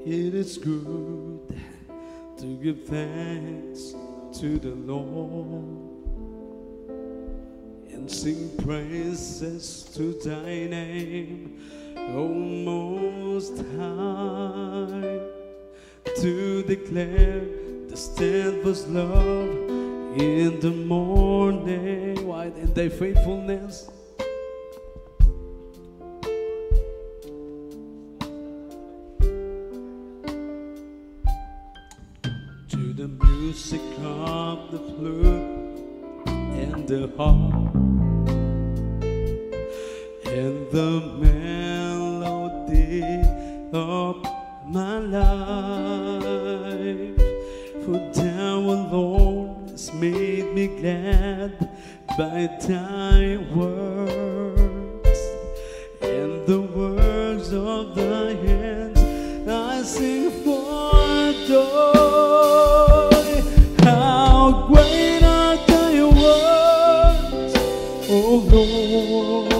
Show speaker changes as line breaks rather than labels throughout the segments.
It is good to give thanks to the Lord and sing praises to thy name, O Most High, to declare the steadfast love in the morning, white and thy faithfulness. To the music of the flute and the harp and the melody of my life, for thou alone hast made me glad by thy works, and the works of thy hands I sing for joy. How great are thy works, O Lord!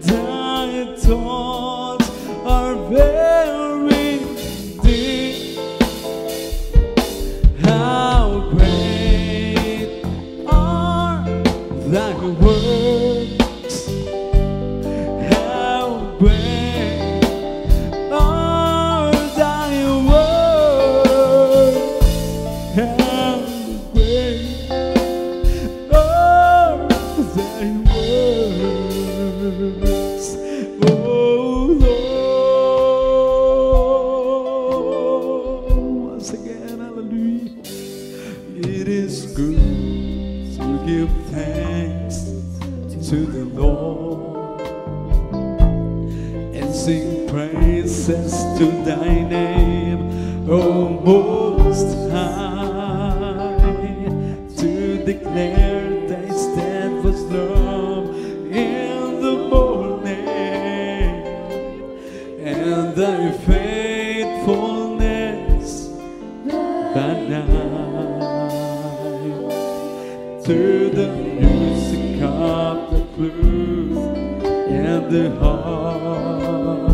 Thy thoughts are very deep. How great are thy works! How great are thy works! How great are thy works, O Lord. Once again, hallelujah. It is good to give thanks to the Lord and sing praises to thy name, O Most High, to declare thy steadfast love in the morning and thy faithfulness by night. To the music of the flute and the harp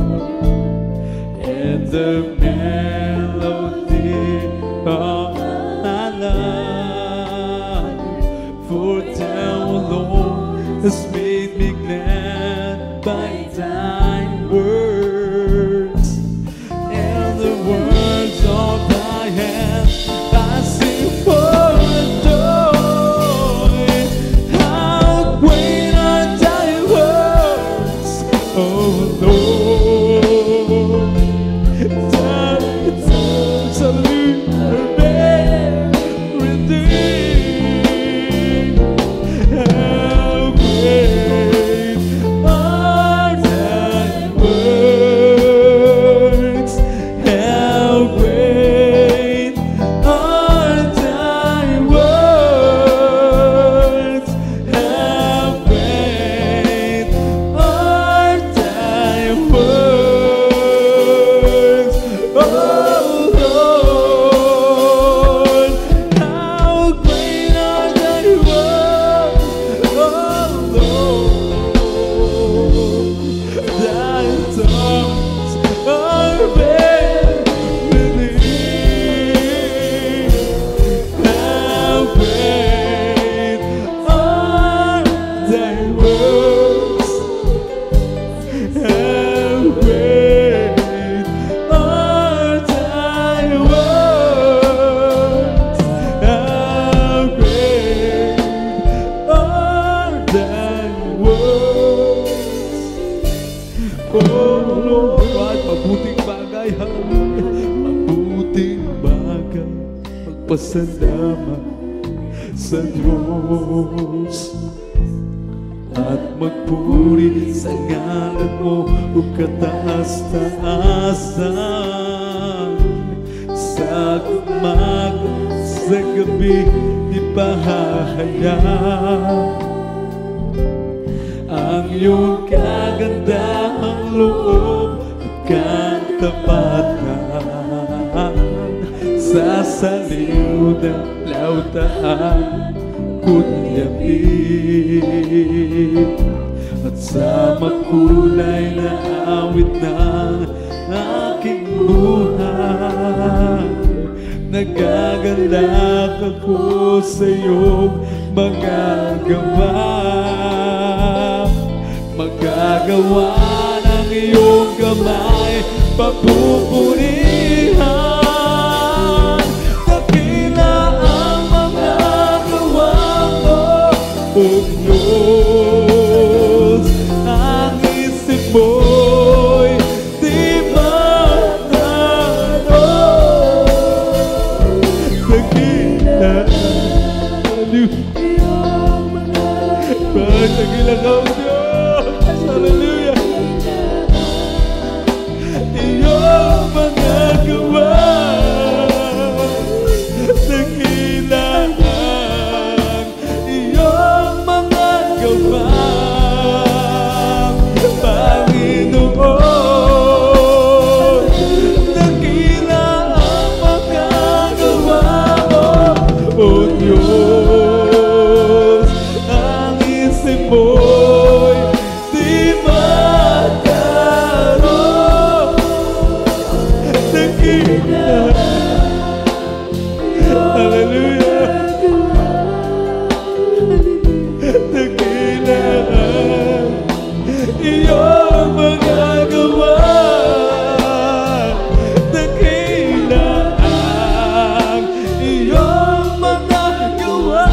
and the melody of my life, for thou alone hast made me glad by thy words, and the words of thy hand I sing for joy. How great are thy works, O Lord! Thy thoughts are redeemed. How great are thy works! How great are thy works! How great are thy works, oh Lord! How great are thy works, oh Lord! Thy thoughts are very deep. How great are thy works! How great are thy works! How great are thy works! Oh Lord, mabuting bagay, hallelujah. Mabuting bagay magpasalamat sa Diyos at magpuri sa ngalan mo o kataas-taasan. Sa umaga, sa gabi, ipahahayag ang iyong kagandahang loob at katapatan. Sa saliw ng lautaan kunyamin, at sa makulay na awit ng aking buhay. Nagagalak ako sa iyong mga gawa, magagawa ng iyong kamay, papupurihan. Dakila ang mga gawa mo, O Diyos. Ang isip mo'y di matanong. Dakila, dakila ka, O Diyos. Hallelujah. Iyong mga gawa, dakila ang iyong mga gawa, Panginoon. Dakila ang mga gawa mo, O Diyos. Ang isip mo'y di matanong. Dakila, hallelujah. Dakila ang iyong mga gawa, dakila ang iyong mga gawa,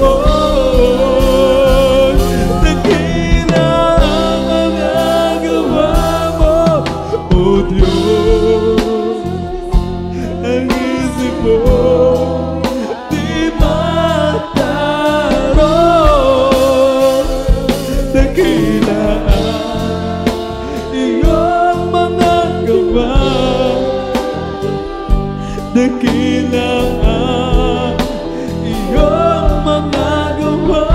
Panginoon. Dakila ang mga gawa mo, O Diyos. Ang isip mo di matanong. Dakila ang iyong mga gawa, dakila ang iyong mga gawa,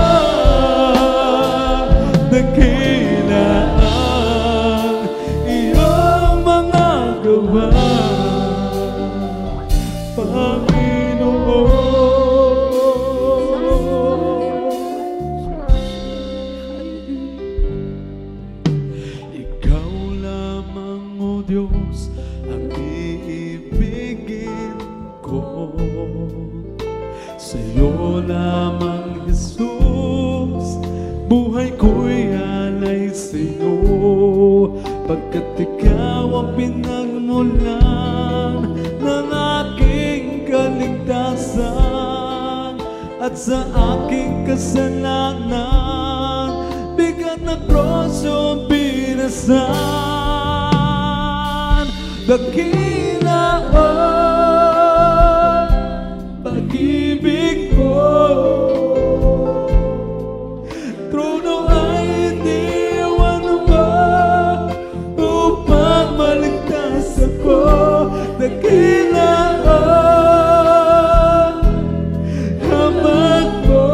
dakila ang iyong mga gawa, Panginoon. Ikaw lamang, O Diyos, ang iibigin ko. Sa'yo lamang, Jesus, buhay ko'y alay sa'yo. Pagkat ikaw ang pinagmulan ng aking kaligtasan, at sa aking kasalanan bigat na cross yung binasan. Dakila ang pag-ibig ko, trono ay iniwan mo upang maligtas ako. Dakila ang hamag mo,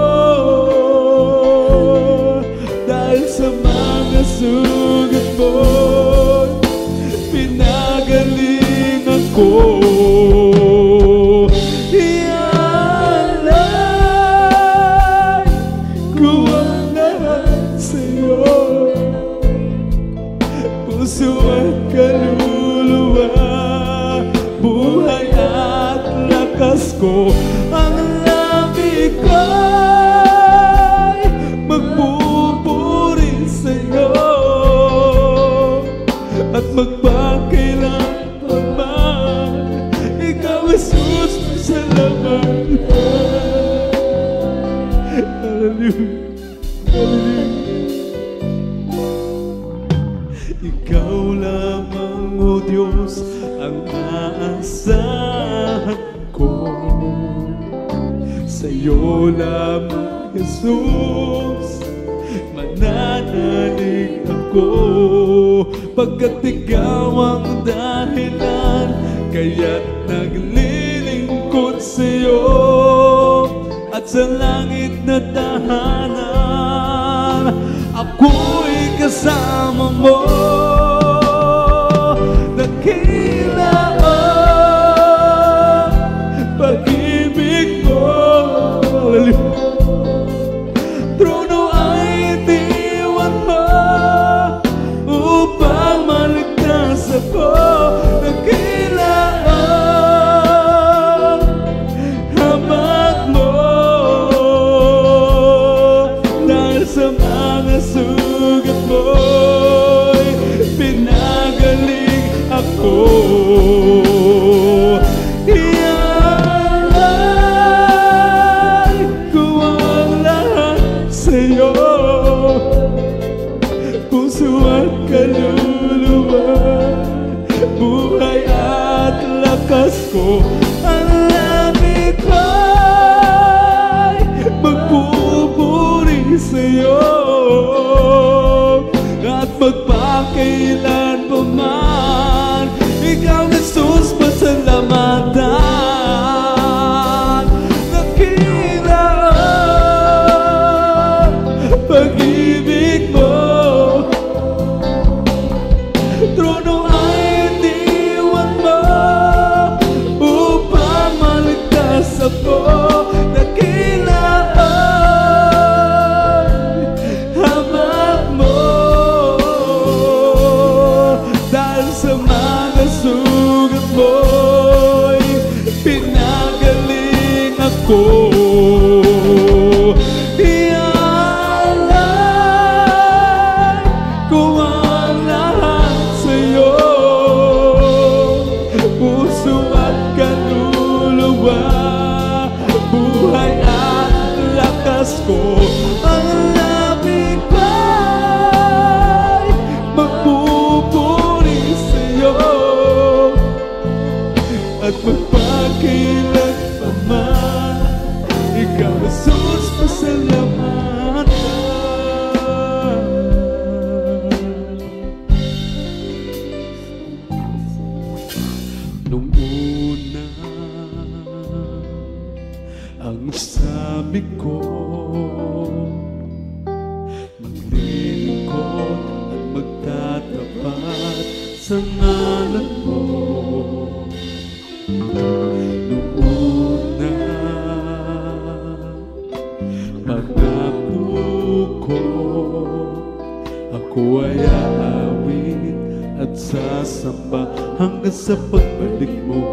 dahil sa mga sugat mo pinagaling ako. Ialay ko ang lahat sa'yo, puso at kaluluwa, buhay at lakas ko. Ang labi ko'y magpupuri sa'yo, at magpakailanman ikaw, Jesus, salamat. Hallelujah. Hallelujah. Ikaw lamang, O Diyos, ang aasahan ko. Sa'yo lamang, Jesus, mananalig ako. Pagkat ikaw ang dahilan, kaya't naglilingkod sa'yo, at sa langit na tahanan ako'y kasama mo. Dakila ang pag-ibig mo, trono ay iniwan mo upang Pagsabi ko, maglilingkod at magtatapat sa ngalan mo. Noong una, pangako ko, ako ay aawit at sasamba hanggang sa pagbalik mo.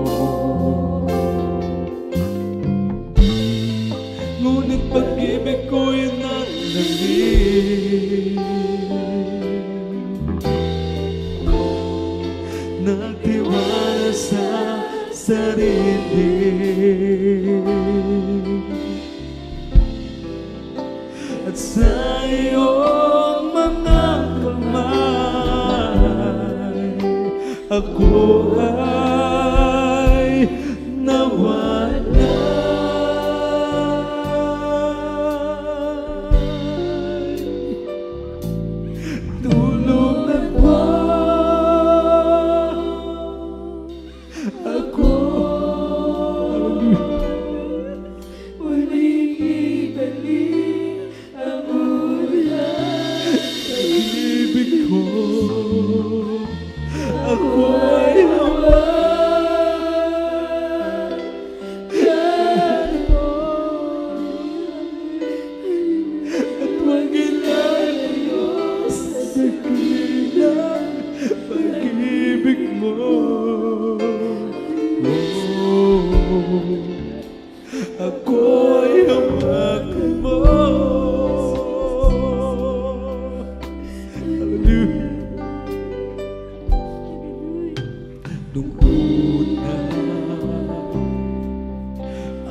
Ngunit pag-ibig ko'y naglalim, nagtiwala sa sarili, at sa iyong mga kamay ako ay nawala. Tulungan mo ako, muling ibalik ang ulan ng ibig ko. Ako ay hawakan mo at huwag ilalayo sa dakilang pag-ibig mo. Ako ay hawakan mo. Hallelujah. Nung una,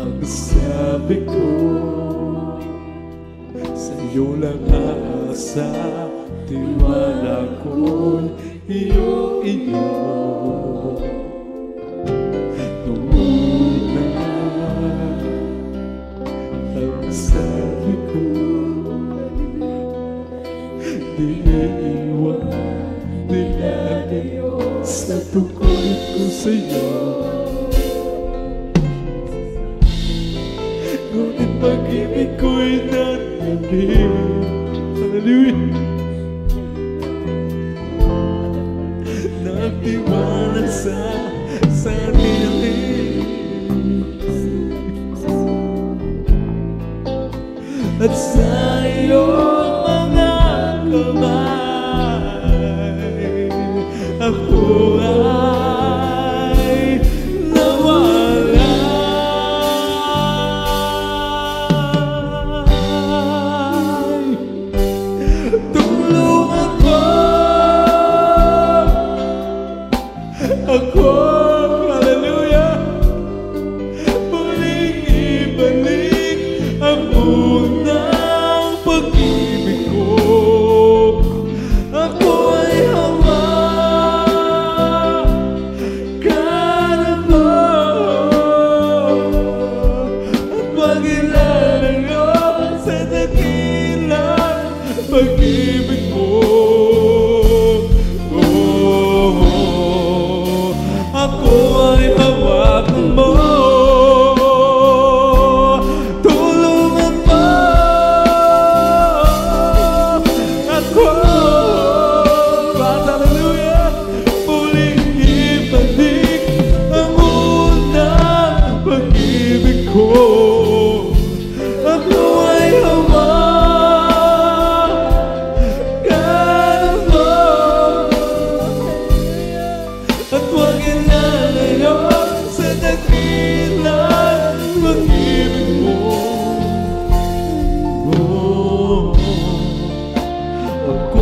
ang sabi ko, sa'yo lang aasa, tiwala ko'y iyo. Nung una, ang sabi ko, di iiwan, nilalayo sa tungkol ko sa'yo. Ngunit pag-ibig ko'y nanalim. Hallelujah. Nagtiwala sa sarili, at sa iyong mga kamay ako ay nawala. Tulungan mo ako, hallelujah, muling ibalik ang unang pag-ibig ko. Ako ay hawakan mo at huwag ilalayo sa dakilang pag-ibig mo. Ako ay hawakan mo. Tulungan mo ako, hallelujah, muling ibalik ang unang pag-ibig ko. Ako ay hawakan mo at huwag ilalayo sa dakilang pag-ibig mo. Ako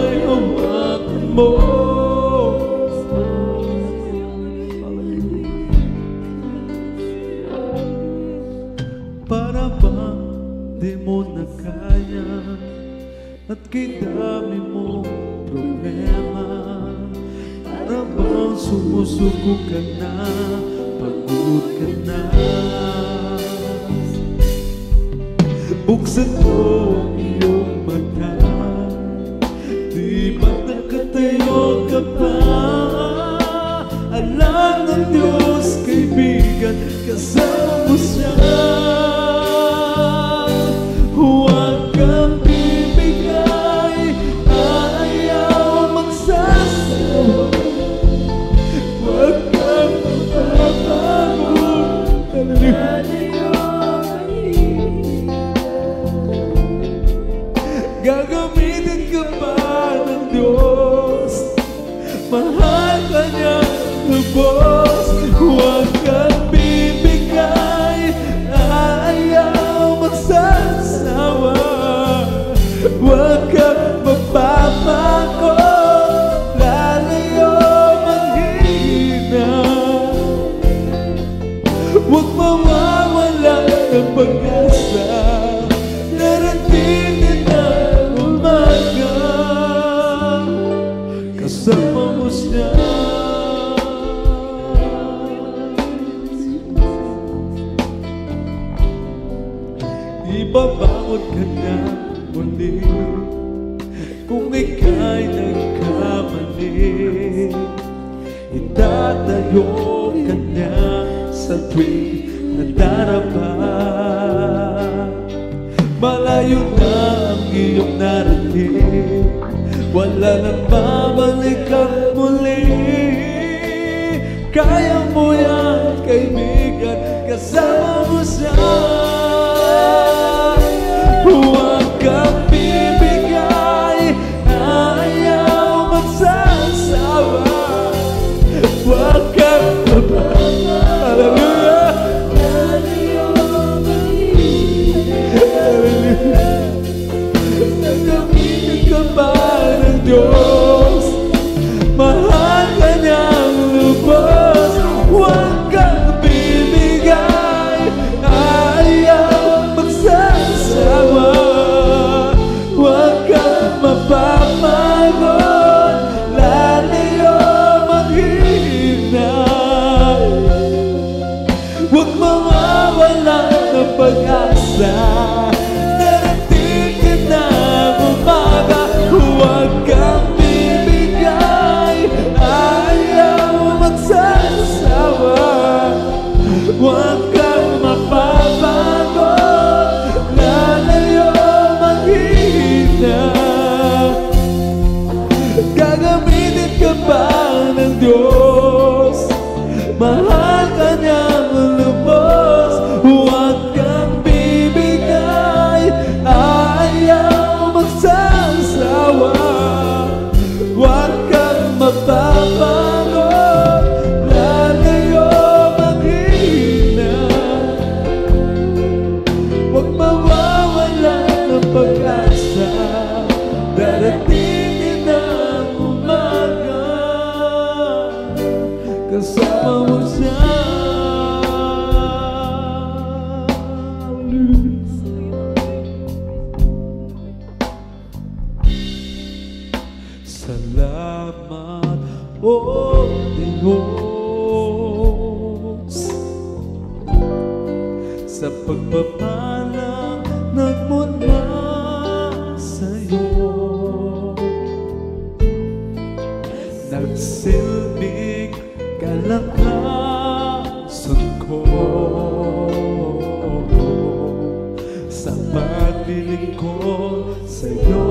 ay hawakan mo. Para bang di mo na kaya at kidami mong problema? Para bang sumusuko ka na, pagod ka na? Buksan mo ang iyong mata, di ba nakatayo ka pa? Alam ng Diyos, kaibigan, kasama mo siya. Gagamitin ka ba ng Diyos? Mahal ka niya lubos. Huwag kang bibigay, ayaw magsasawa. Huwag kang magpapako, lalayo manghihina. Huwag mawawala ng pag-asa, darating na umaga, kasama mo siya. Ibabangon ka na muli kung ika'y nagkamali. Itatayo ka niya sa tuwing nadarama. Malayo na ang iyong narating, wala nang babalik ang muli. Kaya mo yan, kaibigan, kasama mo siya. Huwag kang bibigay, ayaw magsasawa. Huwag kang mababa. Hallelujah! Nagamitin ka ba ng Diyos? Mahal ka niyang lubos. Huwag kang bibigay, ayaw magsasawa. Huwag kang mapapagod, lalayo manghihina. Huwag mawawala ng pag-asa, darating ka na umaga. Huwag kang bibigay, ayaw magsasawa. Huwag kang mapapagod, lalayo manghihina. Gagamitin ka ba ng Diyos? Mahal ka niyang lubos. Huwag kang bibigay, ayaw magsasawa. Huwag kang mapapagod, lalayo manghihina. Huwag mawawala ng pag-asa, darating na umaga, kasama mo siya. Salamat, O Diyos, sa pagpapala nagmula sa'yo. Nagsilbing kalakasan ko sa paglilingkod sa'yo.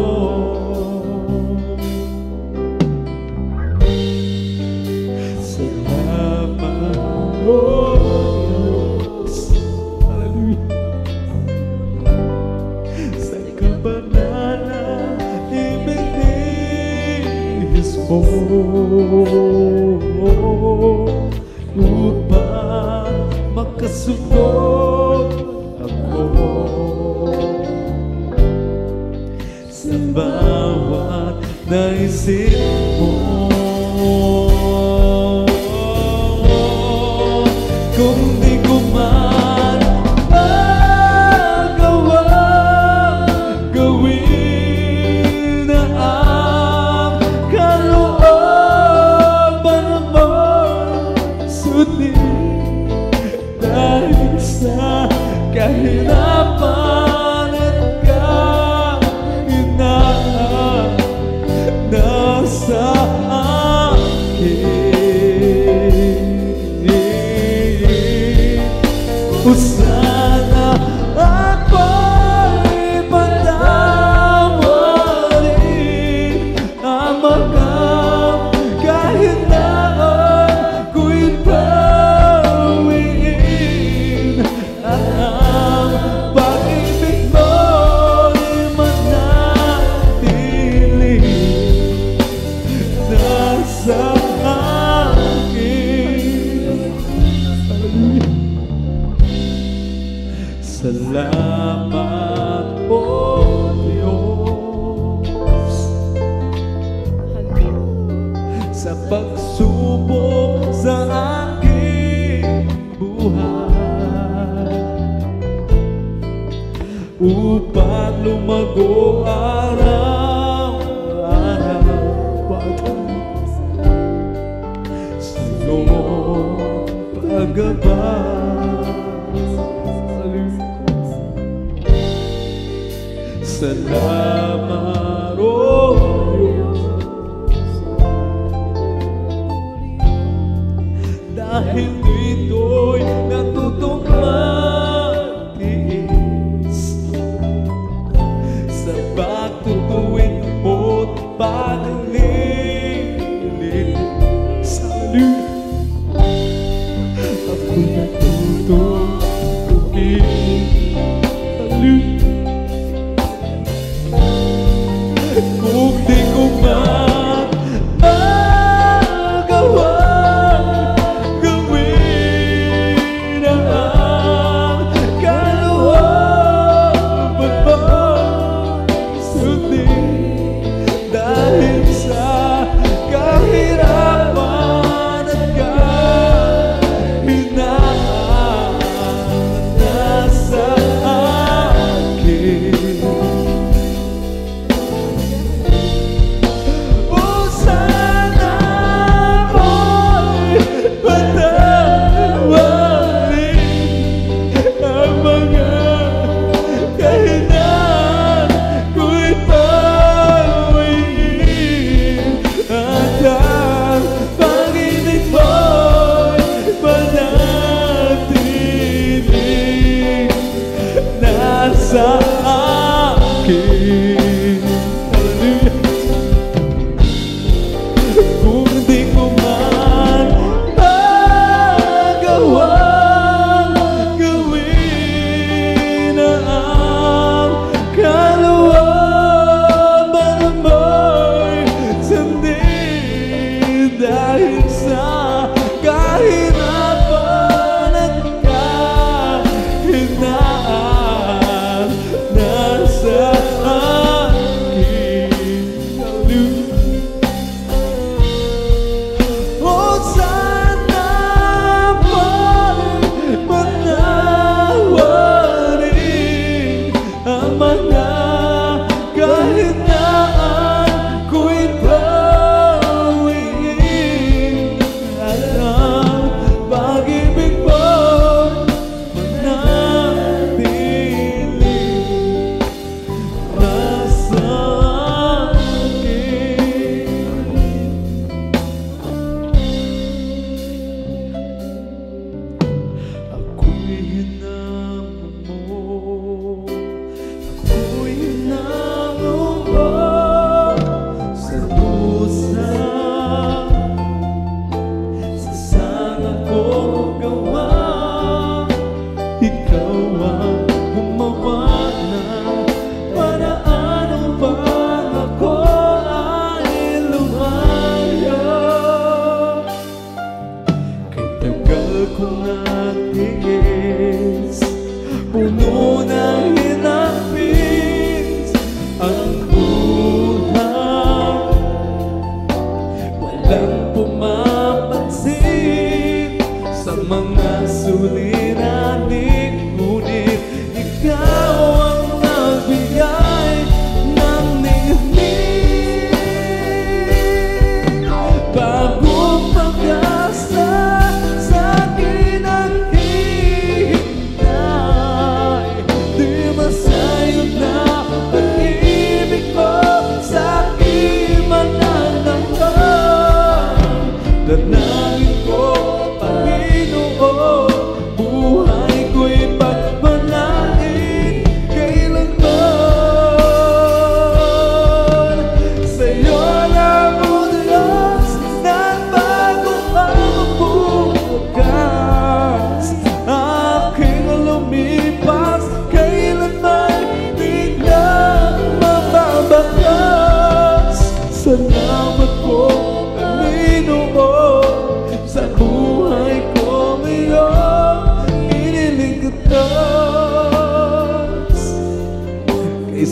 Salamat, O Diyos, hallelujah, sa kabanalang ibinigis mo upang makasunod ako sa bawat naisip mo. Kung di ko man magawa, gawin na ang kalooban mo. Sulit dahil sa kahirapan at kahinaan nasa akin. Sana ako'y patawarin, ang mga kahinaan ko'y bawiin. Salamat po, Diyos, sa pagsubok sa aking buhay, upang lumago araw-araw sa iyong paggabay. Salamat, oh Diyos, dahil dito'y natutong magtiis sa pagtutuwid mo't pananilin. Salut, ako'y natutong tumingin. Salut, kung di ko man magawa gawin ang kalooban mo, sundin dahil sa kahirapan at kahinaan na sa akin. Sa akin, kung di ko man magawang gawin ang kalooban mo'y sundin dahil sa kahirapan at kahinaan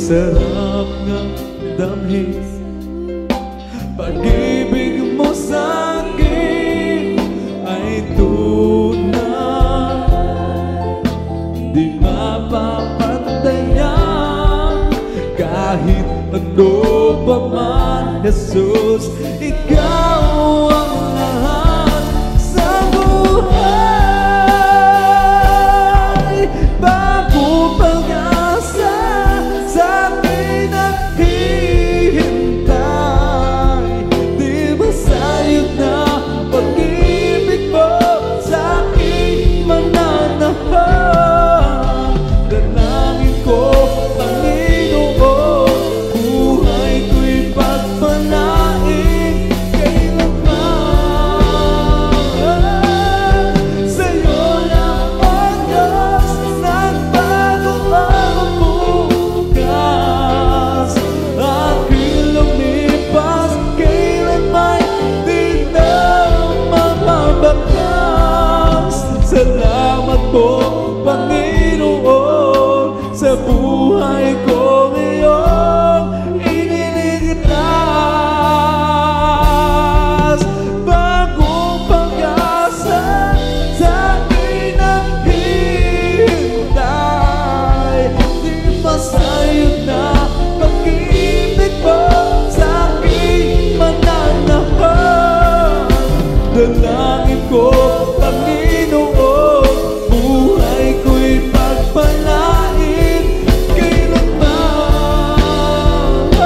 sarap ng damhin. Pag-ibig mo sa'kin ay tunay, di mapapantayan. Kahit ano pa man, Jesus, ikaw ang lahat sa buhay. Bago pag-asa sa'kin naghihintay, di ba sayot na pag-ibig mo sa'kin mananahan. Dalangin ko, Panginoon, buhay ko'y pagpalain kailanman. Sa'yo lang ang Diyos, nagbago ang bukas. Aking lumipas, kailanman di na mababakas. Salamat po, Panginoon, sa buhay ko ngayon iniligtas. Bagong pag-asa sa'kin naghihintay, di masayot na pag-ibig mo sa'kin mananahan. Dalangin ko, Panginoon, buhay ko'y pagpalain kailanman.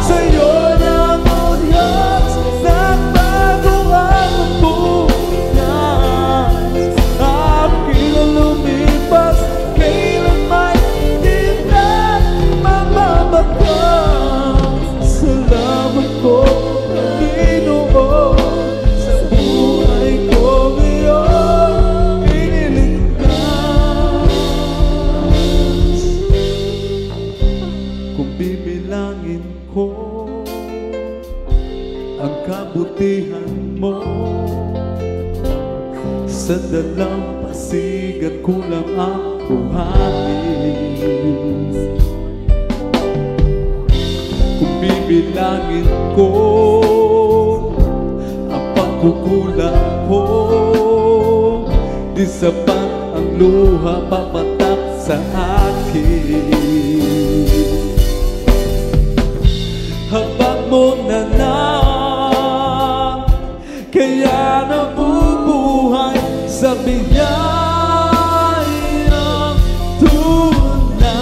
Sa'yo lang ang Diyos, nagbago ang bukas. Aking lumipas, kailanman di na mababakas. Salamat po, Panginoon, sa buhay ko ngayon iniligtas. Kung bibilangin ko ang kabutihan mo, sa dalampasigan kulang ang buhatin. Kung bibilangin ko ang pagkukulang ko, di sapat ang luha papatak sa akin. Habag mo na lang, kaya nabubuhay sa biyayang tunay.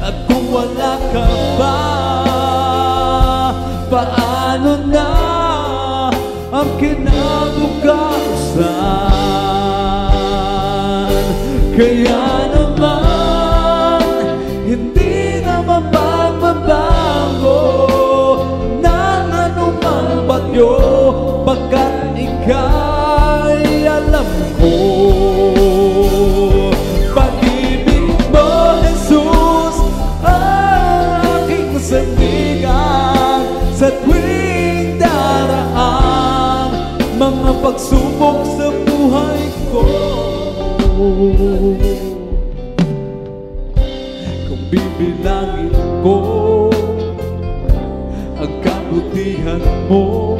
At kung wala ka ba, paano na ang kinabukasan? Kaya naman hindi na mapagbabago ng anumang bagyo, pagkat ika'y alam ko. Pag-ibig mo, Jesus, ang aking sandigan sa tuwing daraan mga pagsubok sa buhay ko. Kung bibilangin ko ang kabutihan mo,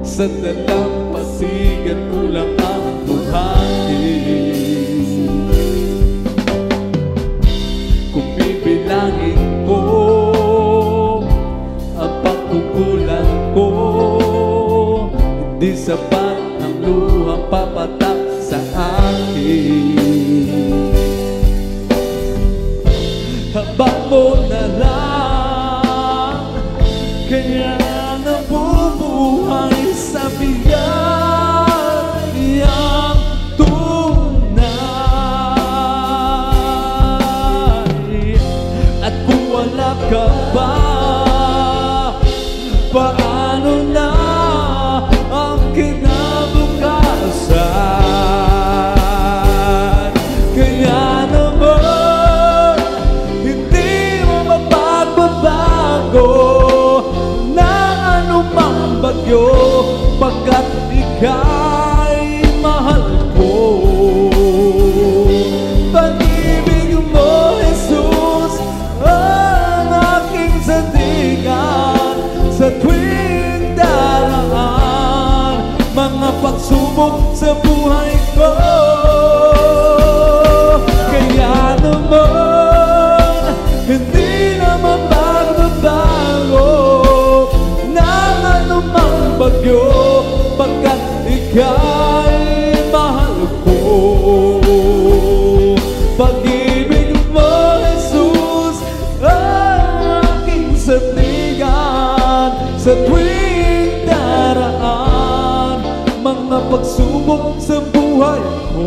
sa dalampasigan kulang ang buhatin. Kung bibilangin ko ang pagkukulang ko, hindi sapat ang luhang papatak sa akin. Habang mo na lang, kaya nabubuhay sa biyayang tunay. At kung wala ka ba, paano na ang kinabukasan? Kaya naman hindi mo mapagbabago na anumang bagyo, pagkat ika'y mahal ko. pagsubok sa buhay ko. Kaya naman, hindi naman magbabago ng anumang bagyo, pagkat ika'y mahal ko. Pag-ibig mo, Jesus, ang aking sandigan sa tuwing daraan mga pagsubok sa buhay ko.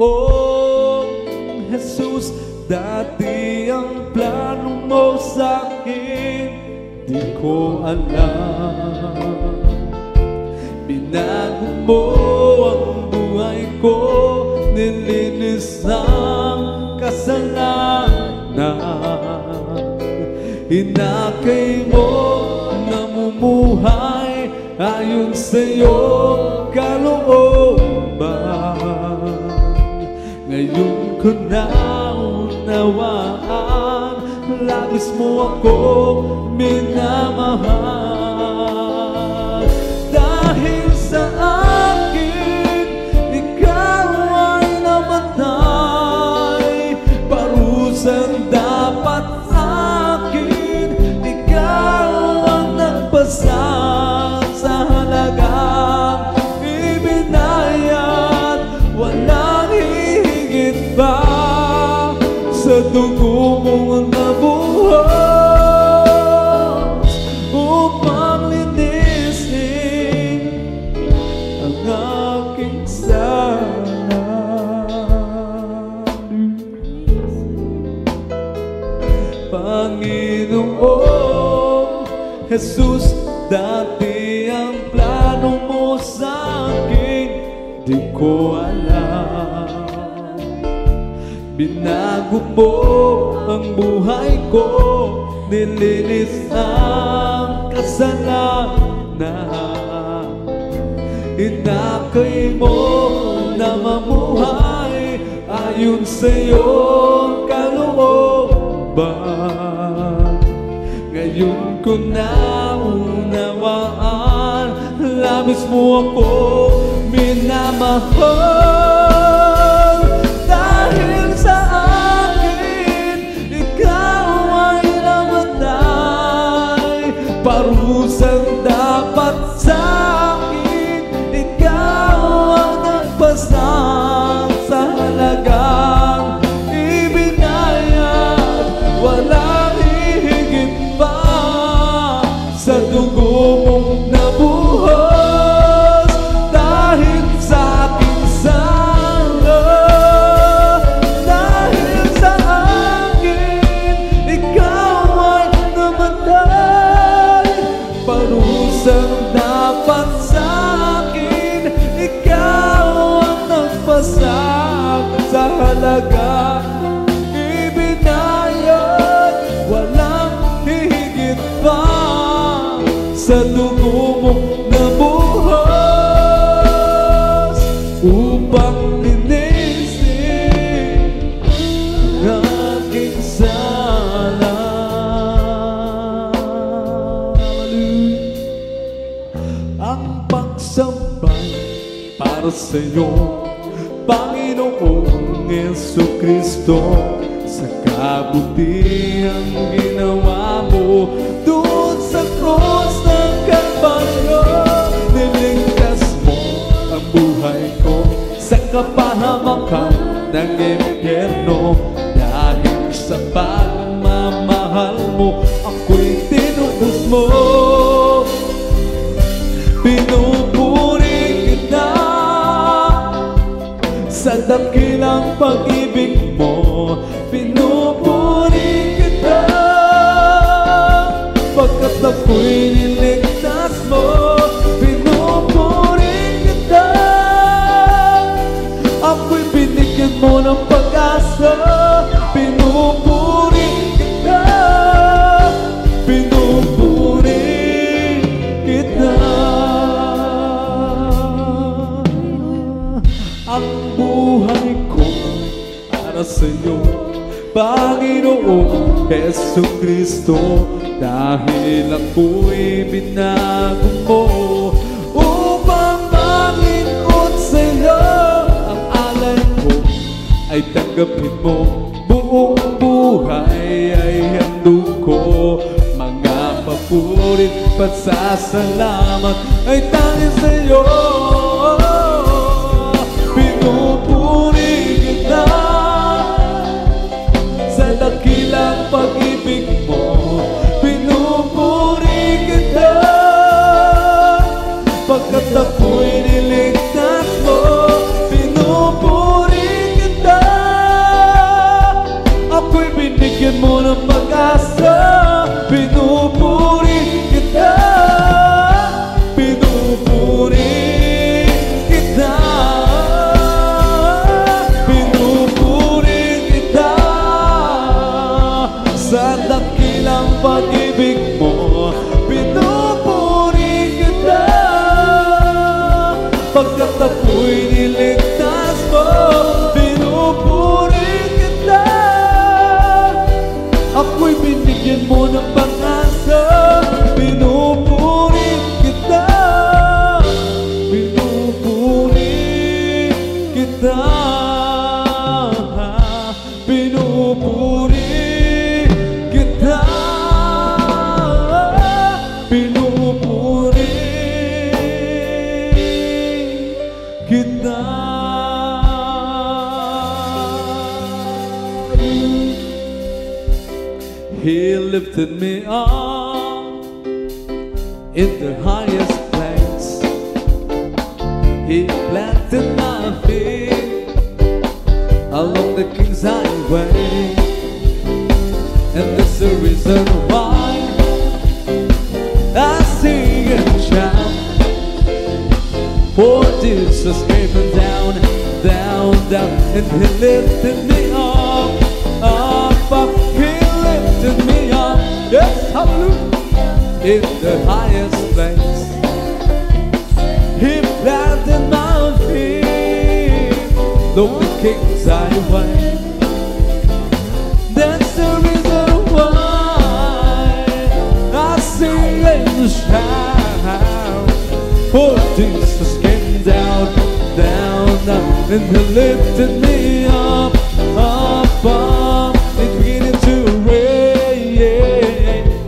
Panginoong Jesus, dati ang plano mo sa'kin, di ko alam. Binago mo ang buhay ko, nilinis ang kasalanan. Hinakay mo, namumuhay ayon sa'yo kalooban. Ngayon ko na unawaan, labis mo ako minamahal. Dahil sa akin, ikaw ay namatay. Parusang dapat akin, ikaw ang nagpasang sa halagang ibinayad. Walang hihigit pa sa dugo mong nabuhos upang linisin ang aking sala. Panginoong Jesus, dati ang plano mo sa'kin, di ko alam. Binago mo ang buhay ko, nilinis ang kasalanan. Hinakay mo na mamuhay ayon sa'yo kalooban. Ngayon ko na unawaan, labis mo ako minamahal. Dahil sa akin, ikaw ay namatay. Parusang dapat sa akin, ikaw ang nagpasang sa halagang ibinayad. Walang hihigit pa sa dugo mong nabuhos. Dahil sa aking sala, dahil sa akin, ikaw ay namatay. Parusang dapat sa akin, ikaw ang nagpasang sa halagang ibinayad. Walang hihigit pa sa dugo mong nabuhos upang linisin ang aking sala. Ang pagsambay para sa'yo, Panginoong Jesucristo, sa kabutihang ginawa mo doon sa cross ng Kalbaryo. Niligtas mo ang buhay ko sa kapahamakan ng impyerno. Dahil sa pagmamahal mo, ako'y tinubos mo. Pinupuri kita sa dakilang pag-ibig mo. Pinupuri kita pagkat ako'y niligtas mo. Pinupuri kita, ako'y binigyan mo ng pag-asa. Pinupuri kita, pinupuri kita. Ang buhay ko para sa'yo, Jesu Kristo, dahil ako'y binago mo upang maglingkod sa'yo. Ang alay ko ay tanggapin mo, buong buhay ay handog ko. Mga papurit pasasalamat ay tanging sa'yo. Pinupuri kita sa dakilang pag-ibig mo. Pinupuri kita pagkat ako'y niligtas mo. Pinupuri kita, ako'y binigyan mo ng pag-asa. Pinupuri kita, pinupuri kita, pinupuri kita sa dakilang pag-ibig mo. Pinupuri kita pagkat ako'y niligtas mo. Pinupuri kita, ako'y binigyan mo ng pag-asa. Pinupuri kita, pinupuri kita, pinupuri kita, pinupuri kita. He lifted me up in the highest place. He planted my feet along the King's Highway. And that's the reason why I sing and shout, for Jesus came down, down, down, and He lifted me up, up, up. He lifted me up, yes, hallelujah, in the highest place. He planted my feet along the King's Highway. That's the reason why I sing and shout, for Jesus came down, down, down, and He lifted me up, up, up. It's beginning to rain.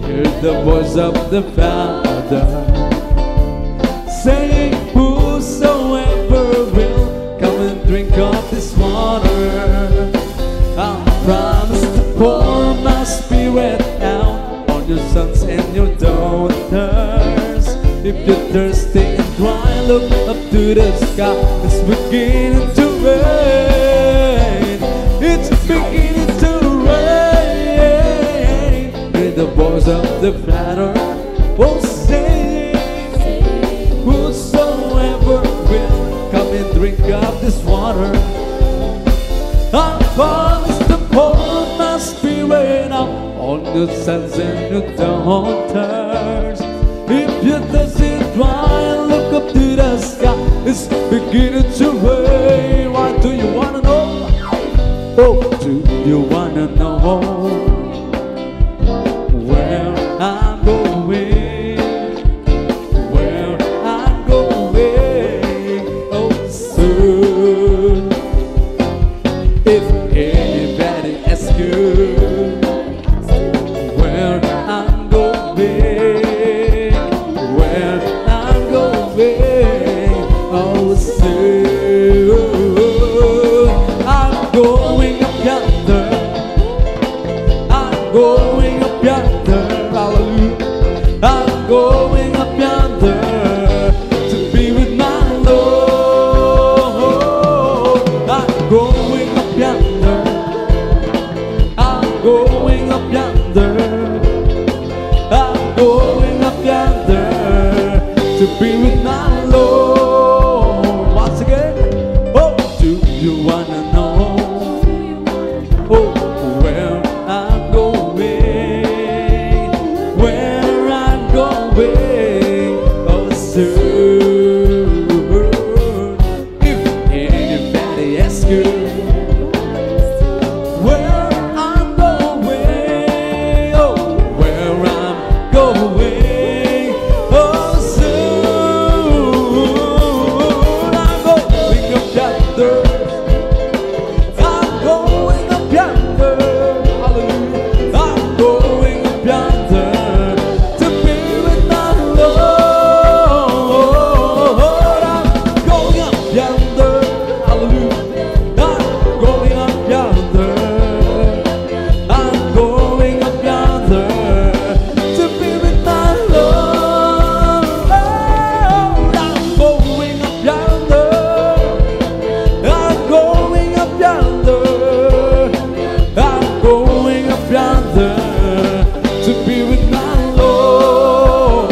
Hear the voice of the Father saying, whosoever will come and drink of this water, I promise to pour my spirit out on your sons and your daughters. If you're thirsty and dry, look up to the sky. It's beginning to rain. It's beginning to rain. Hear the voice of the Father, oh, say, whosoever will come and drink of this water, I promise to pour my spirit out on your sons and your daughters. If you're thirsty and dry, look up to the sky. It's beginning to rain. Why do you wanna know? Oh, do you wanna know where I'm going? Where I'm going? Oh, soon. If anybody asks you where I'm going, where I'm going, oh, soon. I'm going up yonder. I'm going up yonder. Hallelujah. I'm going up yonder to be with my Lord. I'm going up yonder. I'm going up yonder. I'm going up yonder to be with my Lord. Once again, oh, do you wanna know? Oh, where I'm going, where I'm going, oh, soon. If anybody asks you where I'm going, to be with my Lord.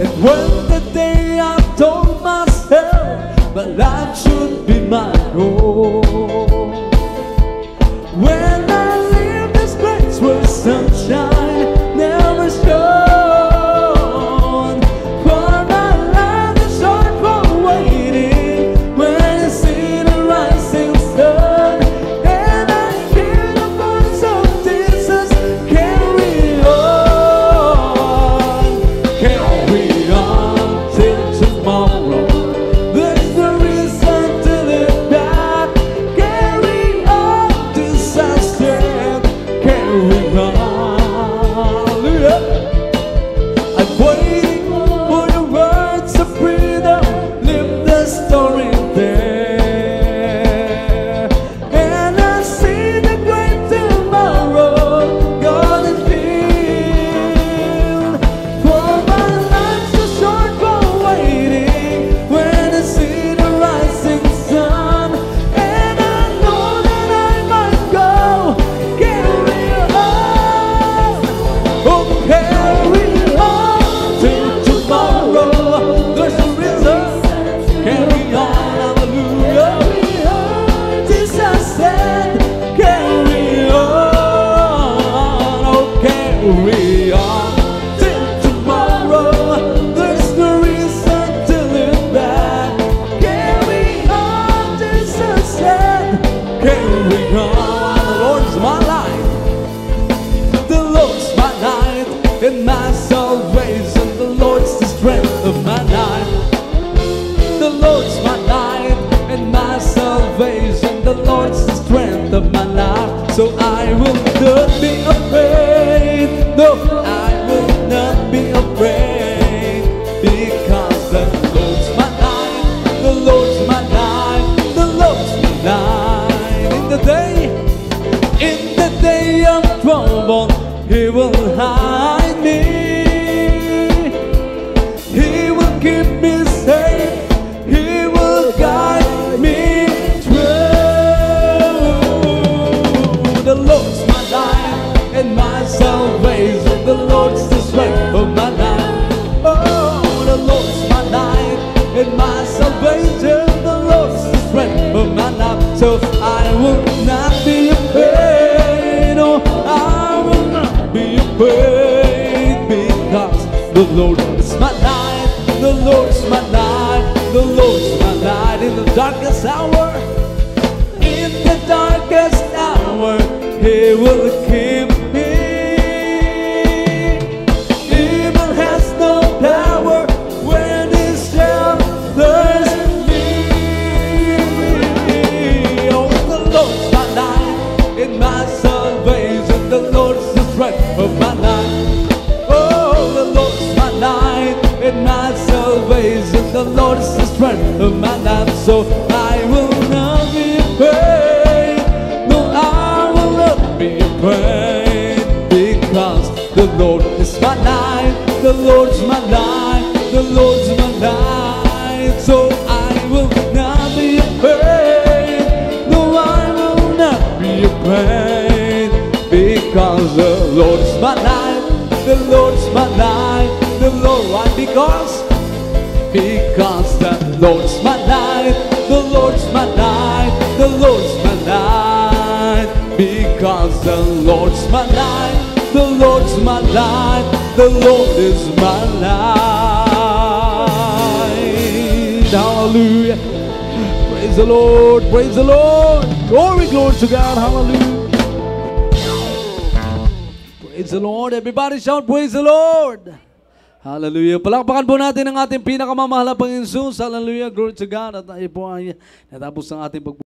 And when the day I told myself my life should be my own, when I leave this place where sunshine never shone, for my life is short for waiting when I see the rising sun, and I hear the voice of Jesus, carry on till tomorrow. There's no reason to look back. Carry on, this I stand. Carry on. Hallelujah. I'm waiting for your words of freedom. Live the story there, and I see the great tomorrow gonna feel. For my life's too short for waiting when I see the rising sun, and I know that I might go. Carry on, oh carry on till tomorrow. There's a reason. Carry on, hallelujah. This I said, carry on, oh carry on till tomorrow. There's no reason to look back. Carry on, this I said, carry on. The Lord's my life, the Lord's my light and my salvation. The Lord's the strength of my life. The Lord's my light and my salvation. The Lord's the strength of my life. So I will not be afraid. No, I will not be afraid, because the Lord's my light. The Lord's my light. The Lord's my light. In the day of trouble, He will hide me. He will keep me safe. He will guide me through. The Lord's my light and my salvation. The Lord's the strength of my life. Oh, the Lord's my light and my salvation. The Lord's the strength of my life. So I will not be afraid. Oh, I will not be afraid, because the Lord is my light. The Lord's my light. The Lord's my light in the darkest hour. In the darkest hour, He will keep me. Evil has no power when He shelters me. Oh, the Lord's my light and my salvation. The Lord's the strength of my life. Oh, the Lord's my light and my salvation. The Lord's the strength of my life. So I will not be afraid. No, I will not be afraid, because the Lord is my light. The Lord's my light. The Lord's my light. So I will not be afraid. No, I will not be afraid, because the Lord's my light. The Lord's my light. The Lord, why? Because the Lord's my light. The Lord's my light. The Lord's my light. Because the Lord's my light. The Lord's my light. The Lord is my light. Hallelujah. Praise the Lord. Praise the Lord. Glory, glory to God. Hallelujah. Praise the Lord. Everybody shout, praise the Lord. Hallelujah. Palakpakan po natin ang ating pinakamamahal na Panginoon Jesus. Hallelujah. Glory to God. At tayo po ay natapos ang ating